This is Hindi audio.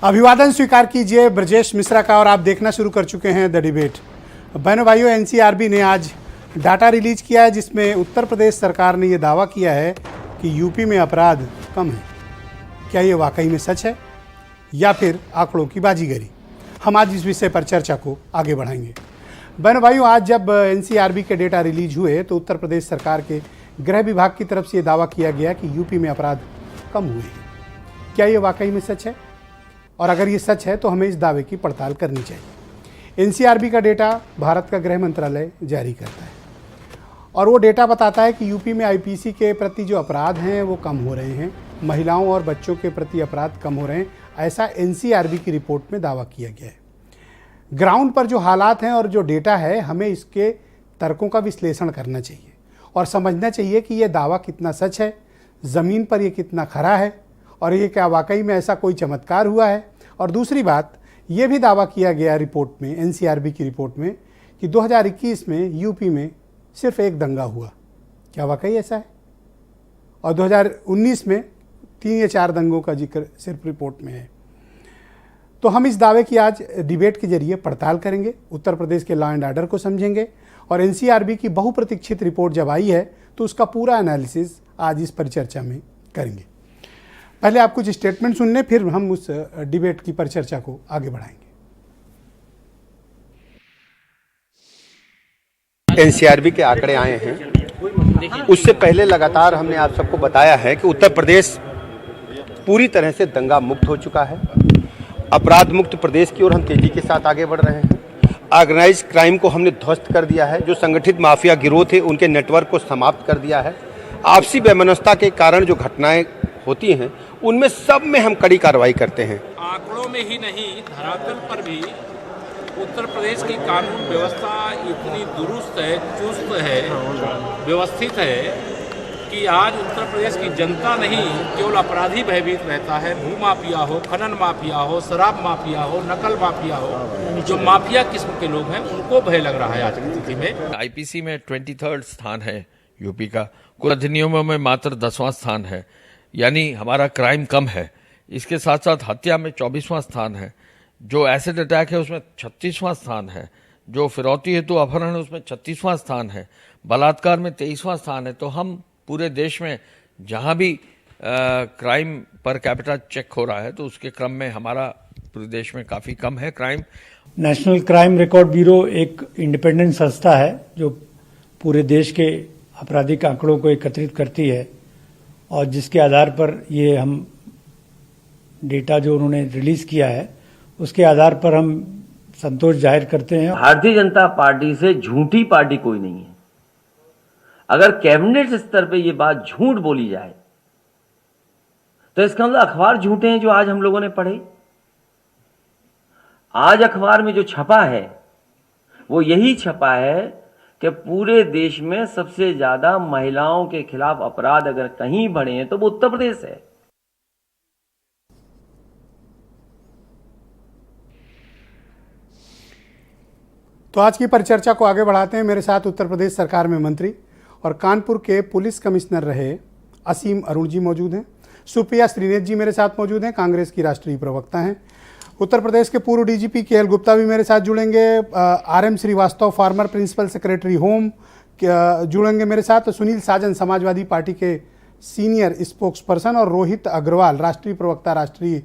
अभिवादन स्वीकार कीजिए ब्रजेश मिश्रा का और आप देखना शुरू कर चुके हैं द डिबेट। बहनों भाइयों, एनसीआरबी ने आज डाटा रिलीज किया है जिसमें उत्तर प्रदेश सरकार ने यह दावा किया है कि यूपी में अपराध कम है। क्या ये वाकई में सच है या फिर आंकड़ों की बाजीगरी? हम आज इस विषय पर चर्चा को आगे बढ़ाएंगे। बहनों भाइयों, आज जब एनसीआरबी के डेटा रिलीज हुए तो उत्तर प्रदेश सरकार के गृह विभाग की तरफ से ये दावा किया गया कि यूपी में अपराध कम हुए हैं। क्या ये वाकई में सच है? और अगर ये सच है तो हमें इस दावे की पड़ताल करनी चाहिए। एनसीआरबी का डेटा भारत का गृह मंत्रालय जारी करता है और वो डेटा बताता है कि यूपी में आईपीसी के प्रति जो अपराध हैं वो कम हो रहे हैं, महिलाओं और बच्चों के प्रति अपराध कम हो रहे हैं, ऐसा एनसीआरबी की रिपोर्ट में दावा किया गया है। ग्राउंड पर जो हालात हैं और जो डेटा है, हमें इसके तर्कों का विश्लेषण करना चाहिए और समझना चाहिए कि ये दावा कितना सच है, ज़मीन पर ये कितना खरा है और ये क्या वाकई में ऐसा कोई चमत्कार हुआ है। और दूसरी बात, ये भी दावा किया गया रिपोर्ट में, एनसीआरबी की रिपोर्ट में, कि 2021 में यूपी में सिर्फ एक दंगा हुआ। क्या वाकई ऐसा है? और 2019 में 3 या 4 दंगों का जिक्र सिर्फ रिपोर्ट में है। तो हम इस दावे की आज डिबेट के जरिए पड़ताल करेंगे, उत्तर प्रदेश के लॉ एंड ऑर्डर को समझेंगे और एनसीआरबी की बहुप्रतीक्षित रिपोर्ट जब आई है तो उसका पूरा एनालिसिस आज इस परिचर्चा में करेंगे। पहले आप कुछ स्टेटमेंट सुनने, फिर हम उस डिबेट की परिचर्चा को आगे बढ़ाएंगे। एनसीआरबी के आंकड़े आए हैं, उससे पहले लगातार हमने आप सबको बताया है कि उत्तर प्रदेश पूरी तरह से दंगा मुक्त हो चुका है। अपराध मुक्त प्रदेश की ओर हम तेजी के साथ आगे बढ़ रहे हैं। ऑर्गेनाइज क्राइम को हमने ध्वस्त कर दिया है। जो संगठित माफिया गिरोह थे उनके नेटवर्क को समाप्त कर दिया है। आपसी वैमनस्यता के कारण जो घटनाएं होती हैं उनमें सब में हम कड़ी कार्रवाई करते हैं। आंकड़ों में ही नहीं, धरातल पर भी उत्तर प्रदेश की कानून व्यवस्था इतनी दुरुस्त है, चुस्त है, व्यवस्थित है कि आज उत्तर प्रदेश की जनता नहीं केवल अपराधी भयभीत रहता है। भूमाफिया हो, खनन माफिया हो, शराब माफिया हो, नकल माफिया हो, जो माफिया किस्म के लोग हैं उनको भय लग रहा है आज की स्थिति में। आईपीसी में 23rd स्थान है यूपी का, कुल अधिनियमों में मात्र 10वां स्थान है, यानी हमारा क्राइम कम है। इसके साथ साथ हत्या में 24वां स्थान है, जो एसिड अटैक है उसमें 36वां स्थान है, जो फिरौती हेतु अपहरण है उसमें 36वां स्थान है, बलात्कार में 23वां स्थान है। तो हम पूरे देश में जहां भी क्राइम पर कैपिटा चेक हो रहा है तो उसके क्रम में हमारा पूरे देश में काफी कम है crime. National crime record bureau एक इंडिपेंडेंट संस्था है जो पूरे देश के आपराधिक आंकड़ों को एकत्रित करती है और जिसके आधार पर ये हम डेटा जो उन्होंने रिलीज किया है उसके आधार पर हम संतोष जाहिर करते हैं। भारतीय जनता पार्टी से झूठी पार्टी कोई नहीं है। अगर कैबिनेट स्तर पे ये बात झूठ बोली जाए तो इसका मतलब अखबार झूठे हैं जो आज हम लोगों ने पढ़े। आज अखबार में जो छपा है वो यही छपा है कि पूरे देश में सबसे ज्यादा महिलाओं के खिलाफ अपराध अगर कहीं बढ़े हैं तो वो उत्तर प्रदेश है। तो आज की परिचर्चा को आगे बढ़ाते हैं। मेरे साथ उत्तर प्रदेश सरकार में मंत्री और कानपुर के पुलिस कमिश्नर रहे असीम अरुण जी मौजूद हैं। सुप्रिया श्रीनेत जी मेरे साथ मौजूद हैं, कांग्रेस की राष्ट्रीय प्रवक्ता हैं। उत्तर प्रदेश के पूर्व डीजीपी केएल गुप्ता भी मेरे साथ जुड़ेंगे। RM Srivastava former principal secretary home जुड़ेंगे मेरे साथ। सुनील साजन समाजवादी पार्टी के सीनियर स्पोक्स पर्सन और रोहित अग्रवाल राष्ट्रीय प्रवक्ता राष्ट्रीय